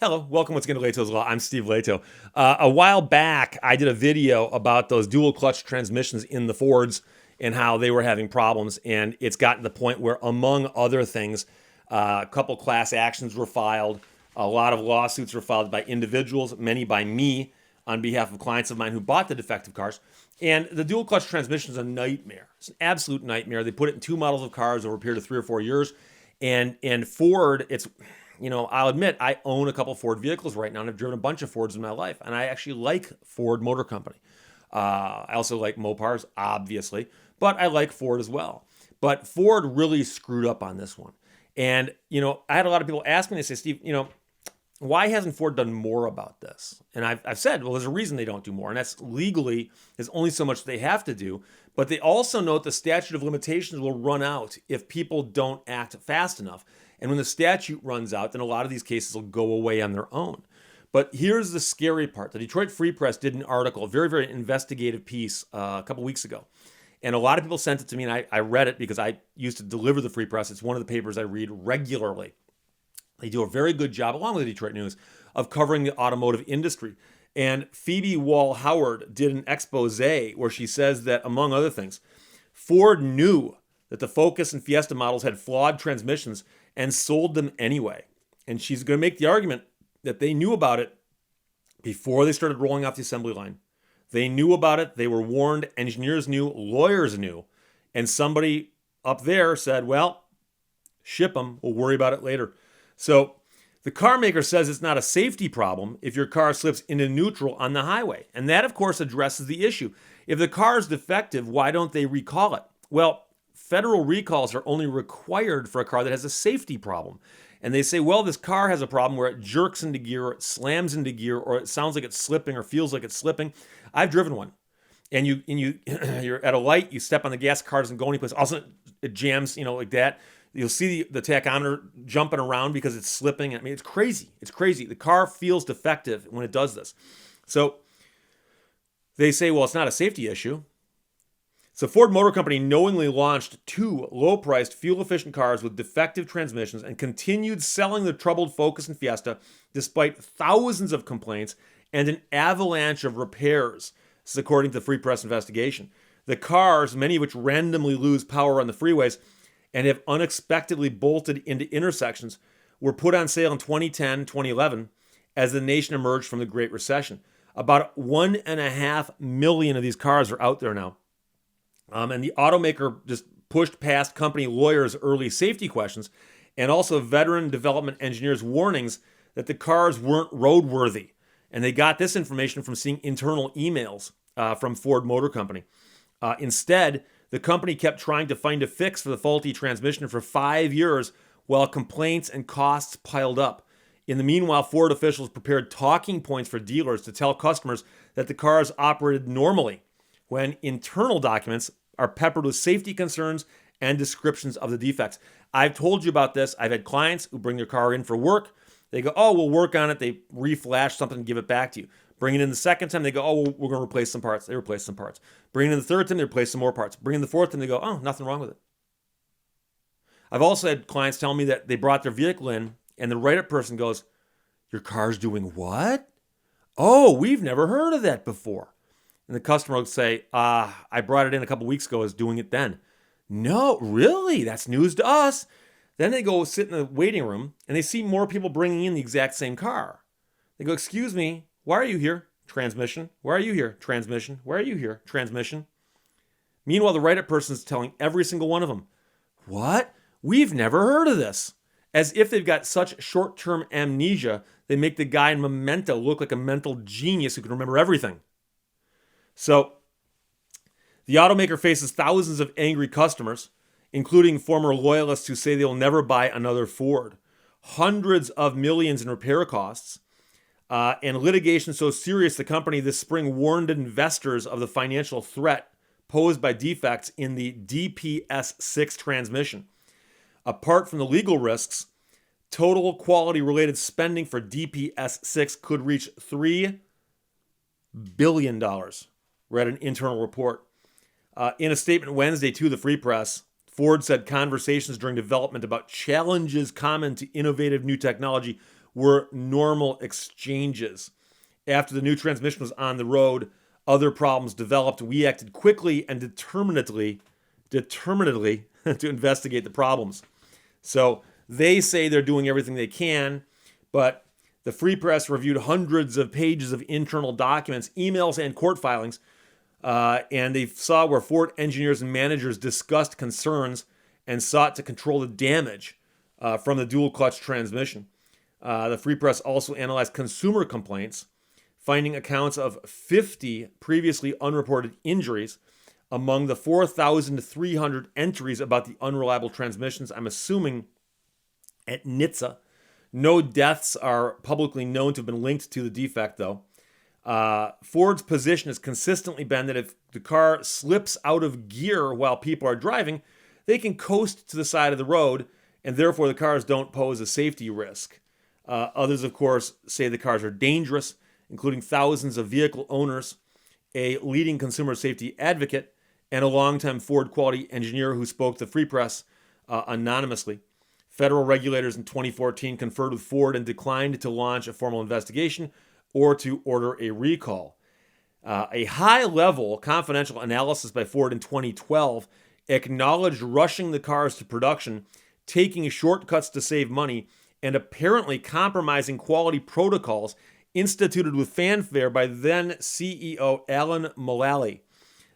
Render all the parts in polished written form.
Hello, welcome once again to Leto's Law. I'm Steve Leto. A while back, I did a video about those dual clutch transmissions in the Fords and how they were having problems. And it's gotten to the point where, among other things, a couple class actions were filed. A lot of lawsuits were filed by individuals, many by me, on behalf of clients of mine who bought the defective cars. And the dual clutch transmission is a nightmare. It's an absolute nightmare. They put it in two models of cars over a period of 3 or 4 years. And Ford, I'll admit I own a couple Ford vehicles right now, and I've driven a bunch of Fords in my life, and I actually like Ford Motor Company. I also like Mopars, obviously, but I like Ford as well. But Ford really screwed up on this one. And, I had a lot of people ask me, they say, Steve, why hasn't Ford done more about this? And I've said, well, there's a reason they don't do more, and that's legally, there's only so much they have to do. But they also note the statute of limitations will run out if people don't act fast enough. And when the statute runs out, then a lot of these cases will go away on their own. But here's the scary part. The Detroit Free Press did an article, a very, very investigative piece a couple weeks ago. And a lot of people sent it to me, and I read it because I used to deliver the Free Press. It's one of the papers I read regularly. They do a very good job, along with the Detroit News, of covering the automotive industry. And Phoebe Wall-Howard did an expose where she says that, among other things, Ford knew that the Focus and Fiesta models had flawed transmissions and sold them anyway. And she's going to make the argument that they knew about it before they started rolling off the assembly line. They knew about it. They were warned. Engineers knew. Lawyers knew. And somebody up there said, well, ship them. We'll worry about it later. So the car maker says it's not a safety problem if your car slips into neutral on the highway. And that, of course, addresses the issue. If the car is defective, why don't they recall it? Well, federal recalls are only required for a car that has a safety problem. And they say, well, this car has a problem where it jerks into gear, or it slams into gear, or it sounds like it's slipping or feels like it's slipping. I've driven one. And you're at a light, you step on the gas, car doesn't go anyplace. All of a sudden it jams, like that. You'll see the tachometer jumping around because it's slipping. I mean, it's crazy. It's crazy. The car feels defective when it does this. So they say, well, it's not a safety issue. So Ford Motor Company knowingly launched 2 low-priced, fuel-efficient cars with defective transmissions and continued selling the troubled Focus and Fiesta despite thousands of complaints and an avalanche of repairs. This is according to the Free Press investigation. The cars, many of which randomly lose power on the freeways and have unexpectedly bolted into intersections, were put on sale in 2010, 2011 as the nation emerged from the Great Recession. About 1.5 million of these cars are out there now. And the automaker just pushed past company lawyers' early safety questions and also veteran development engineers' warnings that the cars weren't roadworthy. And they got this information from seeing internal emails from Ford Motor Company. Instead, the company kept trying to find a fix for the faulty transmission for 5 years while complaints and costs piled up. In the meanwhile, Ford officials prepared talking points for dealers to tell customers that the cars operated normally, when internal documents are peppered with safety concerns and descriptions of the defects. I've told you about this. I've had clients who bring their car in for work. They go, oh, we'll work on it. They reflash something and give it back to you. Bring it in the second time, they go, oh, well, we're going to replace some parts. They replace some parts. Bring it in the third time, they replace some more parts. Bring it in the fourth time, they go, oh, nothing wrong with it. I've also had clients tell me that they brought their vehicle in and the write-up person goes, your car's doing what? Oh, we've never heard of that before. And the customer will say, I brought it in a couple weeks ago, I was doing it then. No, really? That's news to us. Then they go sit in the waiting room and they see more people bringing in the exact same car. They go, excuse me, why are you here? Transmission. Why are you here? Transmission. Why are you here? Transmission. Meanwhile, the write-up person's telling every single one of them, what? We've never heard of this. As if they've got such short-term amnesia, they make the guy in Memento look like a mental genius who can remember everything. So, the automaker faces thousands of angry customers, including former loyalists who say they'll never buy another Ford. Hundreds of millions in repair costs, and litigation so serious the company this spring warned investors of the financial threat posed by defects in the DPS6 transmission. Apart from the legal risks, total quality-related spending for DPS6 could reach $3 billion. Read an internal report. In a statement Wednesday to the Free Press, Ford said conversations during development about challenges common to innovative new technology were normal exchanges. After the new transmission was on the road, other problems developed. We acted quickly and determinedly to investigate the problems. So they say they're doing everything they can, but the Free Press reviewed hundreds of pages of internal documents, emails, and court filings, and they saw where Ford engineers and managers discussed concerns and sought to control the damage from the dual clutch transmission. The Free Press also analyzed consumer complaints, finding accounts of 50 previously unreported injuries among the 4,300 entries about the unreliable transmissions, I'm assuming at NHTSA. No deaths are publicly known to have been linked to the defect, though. Ford's position has consistently been that if the car slips out of gear while people are driving, they can coast to the side of the road, and therefore the cars don't pose a safety risk. Others, of course, say the cars are dangerous, including thousands of vehicle owners, a leading consumer safety advocate, and a longtime Ford quality engineer who spoke to the Free Press anonymously. Federal regulators in 2014 conferred with Ford and declined to launch a formal investigation or to order a recall. A high-level confidential analysis by Ford in 2012 acknowledged rushing the cars to production, taking shortcuts to save money, and apparently compromising quality protocols instituted with fanfare by then CEO Alan Mulally.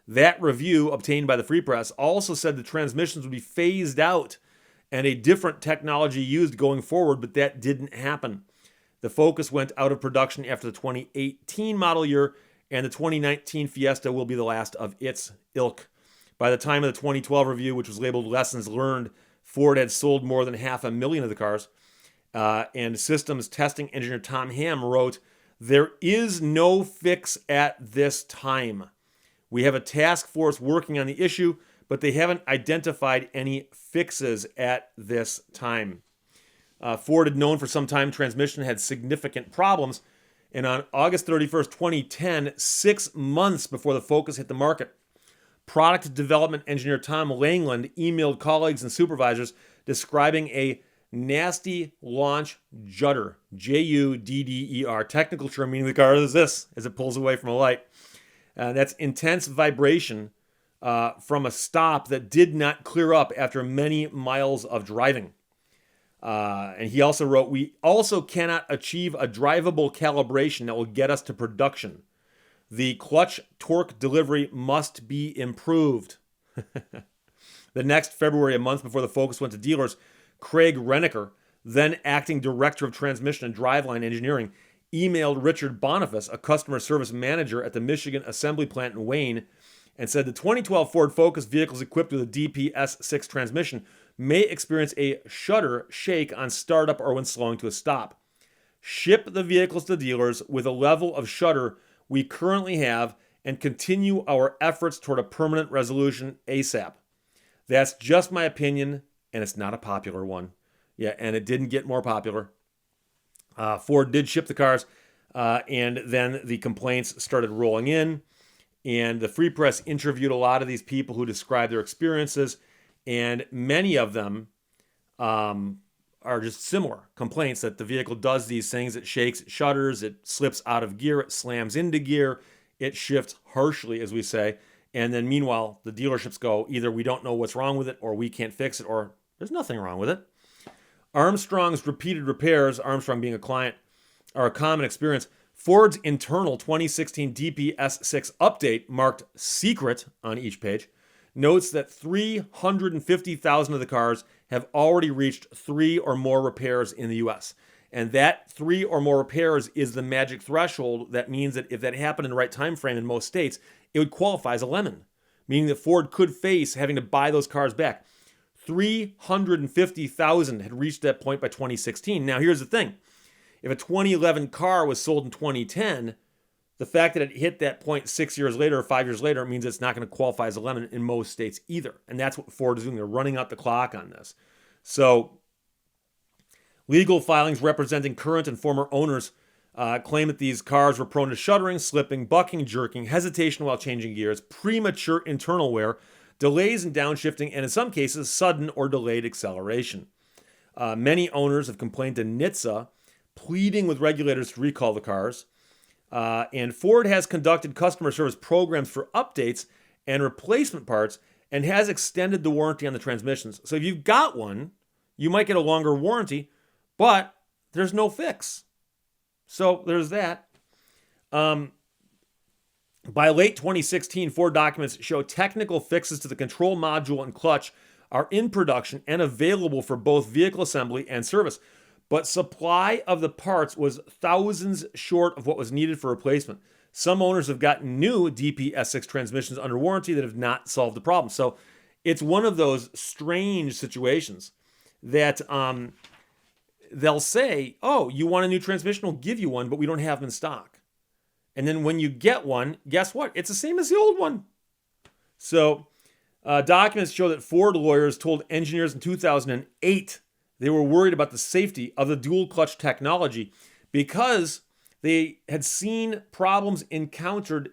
That review, obtained by the Free Press, also said the transmissions would be phased out and a different technology used going forward, but that didn't happen. The Focus went out of production after the 2018 model year, and the 2019 Fiesta will be the last of its ilk. By the time of the 2012 review, which was labeled Lessons Learned, Ford had sold more than 500,000 of the cars. And systems testing engineer Tom Ham wrote, "There is no fix at this time. We have a task force working on the issue, but they haven't identified any fixes at this time." Ford had known for some time transmission had significant problems, and on August 31st, 2010, 6 months before the Focus hit the market, product development engineer Tom Langland emailed colleagues and supervisors describing a nasty launch judder, Judder, technical term meaning the car does this as it pulls away from a light. That's intense vibration from a stop that did not clear up after many miles of driving. And he also wrote, "We also cannot achieve a drivable calibration that will get us to production. The clutch torque delivery must be improved." The next February, a month before the Focus went to dealers, Craig Renneker, then acting director of transmission and driveline engineering, emailed Richard Boniface, a customer service manager at the Michigan Assembly Plant in Wayne, and said the 2012 Ford Focus vehicles equipped with a DPS6 transmission may experience a shudder shake on startup or when slowing to a stop. Ship the vehicles to dealers with a level of shudder we currently have and continue our efforts toward a permanent resolution ASAP. That's just my opinion, and it's not a popular one. Yeah, and it didn't get more popular. Ford did ship the cars, and then the complaints started rolling in, and the Free Press interviewed a lot of these people who described their experiences, and many of them are just similar complaints that the vehicle does these things. It shakes, it shudders, it slips out of gear, it slams into gear, it shifts harshly, as we say. And then meanwhile, the dealerships go, either we don't know what's wrong with it, or we can't fix it, or there's nothing wrong with it. Armstrong's repeated repairs, Armstrong being a client, are a common experience. Ford's internal 2016 DPS6 update, marked secret on each page, notes that 350,000 of the cars have already reached 3 or more repairs in the U.S. And that 3 or more repairs is the magic threshold. That means that if that happened in the right time frame in most states, it would qualify as a lemon, meaning that Ford could face having to buy those cars back. 350,000 had reached that point by 2016. Now, here's the thing. If a 2011 car was sold in 2010, the fact that it hit that point 6 years later or 5 years later means it's not going to qualify as a lemon in most states either. And that's what Ford is doing. They're running out the clock on this. So legal filings representing current and former owners claim that these cars were prone to shuddering, slipping, bucking, jerking, hesitation while changing gears, premature internal wear, delays in downshifting, and in some cases, sudden or delayed acceleration. Many owners have complained to NHTSA, pleading with regulators to recall the cars. And Ford has conducted customer service programs for updates and replacement parts and has extended the warranty on the transmissions. So if you've got one, you might get a longer warranty, but there's no fix. So there's that. By late 2016, Ford documents show technical fixes to the control module and clutch are in production and available for both vehicle assembly and service. But supply of the parts was thousands short of what was needed for replacement. Some owners have gotten new DP-S6 transmissions under warranty that have not solved the problem. So it's one of those strange situations that they'll say, oh, you want a new transmission? We'll give you one, but we don't have them in stock. And then when you get one, guess what? It's the same as the old one. So documents show that Ford lawyers told engineers in 2008 they were worried about the safety of the dual clutch technology because they had seen problems encountered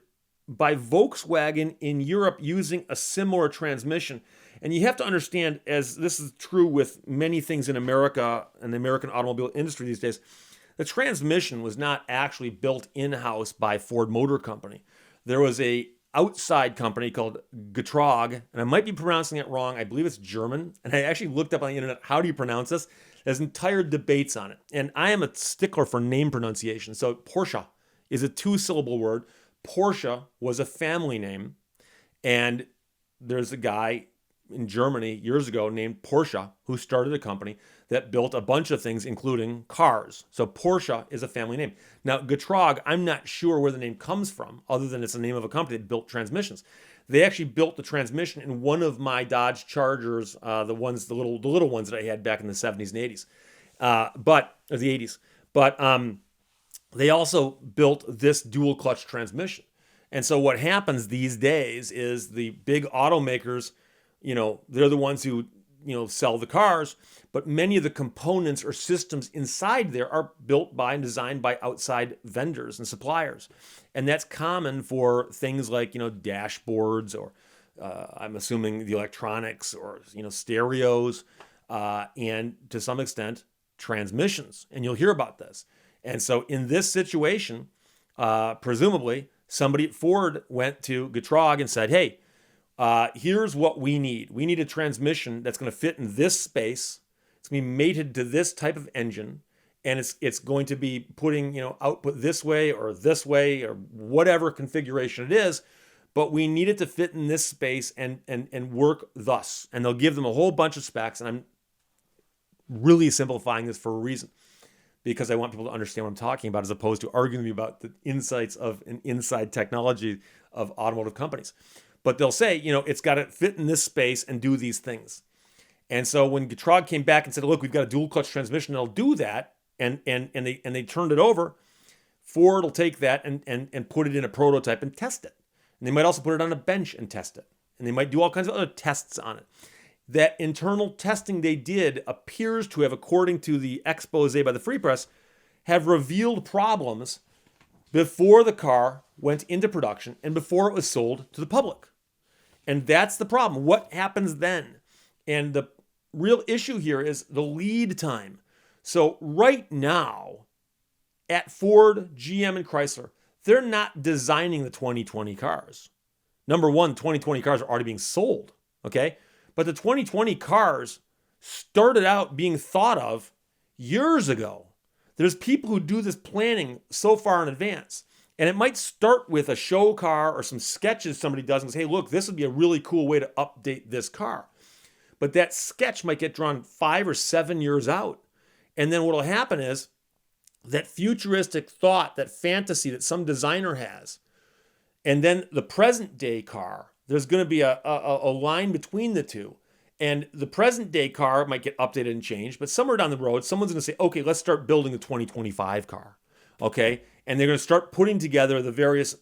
by Volkswagen in Europe using a similar transmission. And you have to understand, as this is true with many things in America and the American automobile industry these days, the transmission was not actually built in-house by Ford Motor Company. There was a outside company called Getrag, and I might be pronouncing it wrong. I believe it's German. And I actually looked up on the internet, how do you pronounce this? There's entire debates on it. And I am a stickler for name pronunciation. So Porsche is a two-syllable word. Porsche was a family name. And there's a guy in Germany years ago named Porsche who started a company that built a bunch of things, including cars. So Porsche is a family name. Now, Getrag, I'm not sure where the name comes from, other than it's the name of a company that built transmissions. They actually built the transmission in one of my Dodge Chargers, the little ones that I had back in the 70s and 80s, or the 80s. But they also built this dual clutch transmission. And so what happens these days is the big automakers, they're the ones who sell the cars, but many of the components or systems inside there are built by and designed by outside vendors and suppliers. And that's common for things like, dashboards or I'm assuming the electronics or, stereos and to some extent transmissions. And you'll hear about this. And so in this situation, presumably somebody at Ford went to Getrag and said, hey, here's what we need. We need a transmission that's going to fit in this space. It's going to be mated to this type of engine, and it's going to be putting output this way or whatever configuration it is. But we need it to fit in this space and work thus. And they'll give them a whole bunch of specs. And I'm really simplifying this for a reason, because I want people to understand what I'm talking about, as opposed to arguing with me about the insights of an inside technology of automotive companies. But they'll say, it's got to fit in this space and do these things. And so when Getrag came back and said, look, we've got a dual clutch transmission that'll do that, and they turned it over, Ford will take that and put it in a prototype and test it. And they might also put it on a bench and test it. And they might do all kinds of other tests on it. That internal testing they did appears to have, according to the expose by the Free Press, have revealed problems before the car went into production and before it was sold to the public. And that's the problem. What happens then? And the real issue here is the lead time. So right now, at Ford, GM, and Chrysler, they're not designing the 2020 cars. Number one, 2020 cars are already being sold, okay? But the 2020 cars started out being thought of years ago. There's people who do this planning so far in advance. And it might start with a show car or some sketches somebody does and say, hey, look, this would be a really cool way to update this car. But that sketch might get drawn 5 or 7 years out. And then what will happen is that futuristic thought, that fantasy that some designer has, and then the present day car, there's going to be a line between the two. And the present day car might get updated and changed, but somewhere down the road, someone's going to say, okay, let's start building the 2025 car. Okay? And they're going to start putting together the various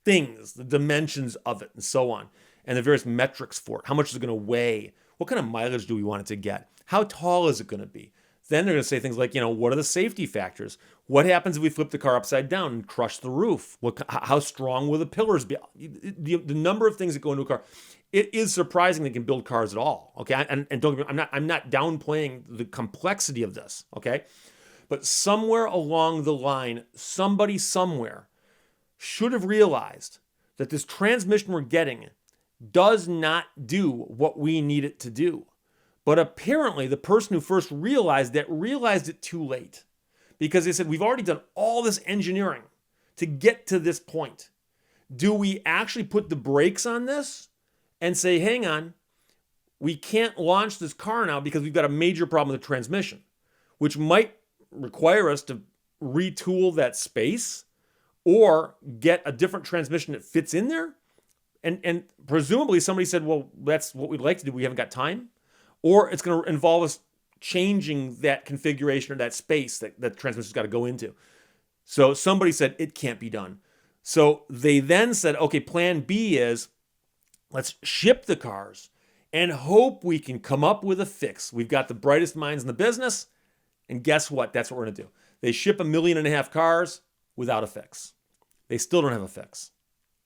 things, the dimensions of it, and so on, and the various metrics for it. How much is it going to weigh? What kind of mileage do we want it to get? How tall is it going to be? Then they're going to say things like, what are the safety factors? What happens if we flip the car upside down and crush the roof? How strong will the pillars be? The number of things that go into a car. It is surprising they can build cars at all. Okay, and don't get me, I'm not downplaying the complexity of this. Okay, But somewhere along the line, somebody somewhere should have realized that this transmission we're getting does not do what we need it to do. But apparently, the person who first realized it too late, because they said, we've already done all this engineering to get to this point. Do we actually put the brakes on this and say, hang on, we can't launch this car now because we've got a major problem with the transmission, which might require us to retool that space or get a different transmission that fits in there? And presumably somebody said, well, that's what we'd like to do. We haven't got time. Or it's going to involve us changing that configuration or that space that the transmission's got to go into. So somebody said it can't be done. So they then said, okay, plan B is let's ship the cars and hope we can come up with a fix. We've got the brightest minds in the business. And guess what? That's what we're going to do. They ship 1.5 million cars without a fix. They still don't have a fix.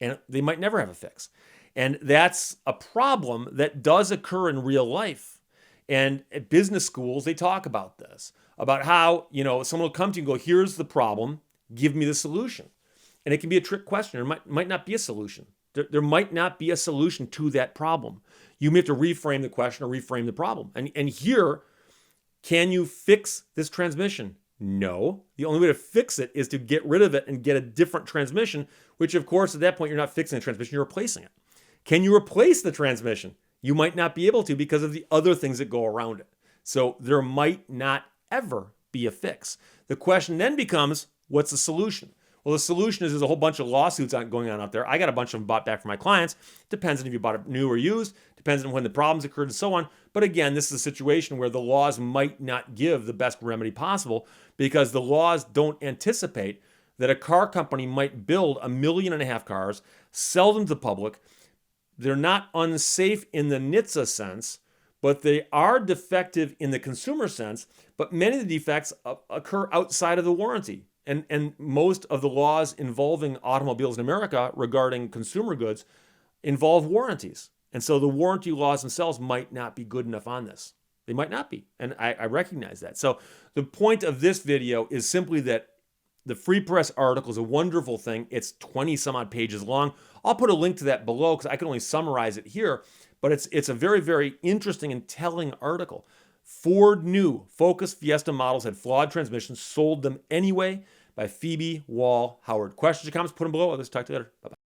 And they might never have a fix. And that's a problem that does occur in real life. And at business schools, they talk about this, about how, someone will come to you and go, here's the problem, give me the solution. And it can be a trick question. There might not be a solution. There might not be a solution to that problem. You may have to reframe the question or reframe the problem. And here, can you fix this transmission? No. The only way to fix it is to get rid of it and get a different transmission, which of course at that point you're not fixing the transmission, you're replacing it. Can you replace the transmission? You might not be able to because of the other things that go around it. So there might not ever be a fix. The question then becomes, what's the solution? Well, the solution is there's a whole bunch of lawsuits going on out there. I got a bunch of them bought back for my clients. Depends on if you bought it new or used. Depends on when the problems occurred and so on. But again, this is a situation where the laws might not give the best remedy possible because the laws don't anticipate that a car company might build 1.5 million cars, sell them to the public. They're not unsafe in the NHTSA sense, but they are defective in the consumer sense. But many of the defects occur outside of the warranty. And most of the laws involving automobiles in America regarding consumer goods involve warranties. And so the warranty laws themselves might not be good enough on this. They might not be. And I recognize that. So the point of this video is simply that the Free Press article is a wonderful thing. It's 20 some odd pages long. I'll put a link to that below because I can only summarize it here. But it's a very, very interesting and telling article. Ford knew Focus Fiesta models had flawed transmissions, sold them anyway, by Phoebe Wall Howard. Questions or comments, put them below. Let's talk to you later. Bye-bye.